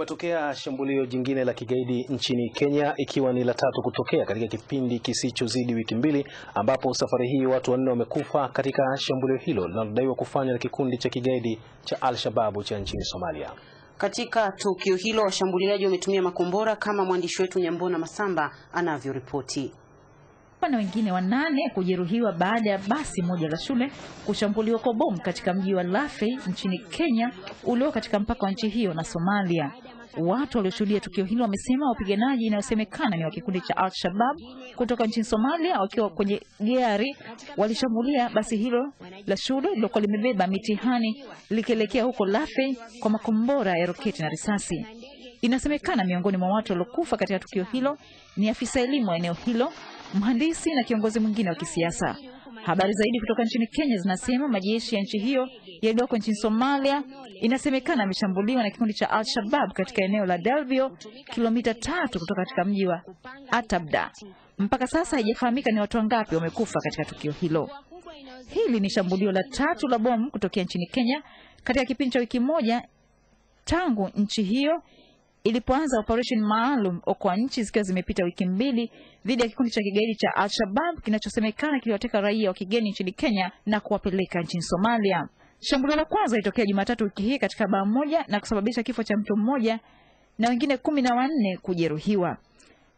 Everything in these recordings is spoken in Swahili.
Kumetokea shambulio jingine la kigaidi nchini Kenya, ikiwa ni la tatu kutokea katika kipindi kisichozidi wiki mbili, ambapo safari hii watu 4 wamekufa katika shambulio hilo linalodaiwa kufanywa na kikundi cha kigaidi cha Al-Shabaab cha nchini Somalia. Katika tukio hilo, washambuliaji wametumia makombora kama mwandishi wetu Nyambona Masamba anavyoripoti. Na wengine 8 kujeruhiwa baada ya basi moja la shule kushambuliwa kwa bomu katika mji wa Lafey nchini Kenya ulio katika mpaka wa nchi hiyo na Somalia. Watu walioshuhudia tukio hilo wamesema wapiganaji inayosemekana ni wa kikundi cha Al-Shabaab kutoka nchini Somalia wakiwa kwenye gari walishambulia basi hilo la shule lilokuwa limebeba mitihani likielekea huko Lafey kwa makombora ya roketi na risasi. Inasemekana miongoni mwa watu waliokufa katika tukio hilo ni afisa elimu wa eneo hilo, mhandisi na kiongozi mwingine wa kisiasa. Habari zaidi kutoka nchini Kenya zinasema majeshi ya nchi hiyo yaliyoko nchini Somalia inasemekana yameshambuliwa na kikundi cha Al-Shabaab katika eneo la Delvio, kilomita 3 kutoka katika mji wa Atabda. Mpaka sasa haijafahamika ni watu wangapi wamekufa katika tukio hilo. Hili ni shambulio la 3 la bomu kutokea nchini Kenya katika kipindi cha wiki moja tangu nchi hiyo ilipoanza operation maalum kwa nchi zikiwa zimepita wiki 2 dhidi ya kikundi cha kigaidi cha Al-Shabaab kinachosemekana kiliwateka raia wa kigeni nchini Kenya na kuwapeleka nchini Somalia. Shambulio la kwanza litokea Jumatatu wiki hii katika baa moja na kusababisha kifo cha mtu mmoja na wengine 14 kujeruhiwa.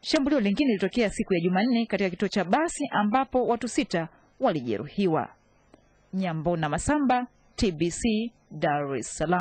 Shambulio lingine lilitokea siku ya Jumanne katika kituo cha basi ambapo watu 6 walijeruhiwa. Nyambona Masamba, TBC, Dar es Salaam.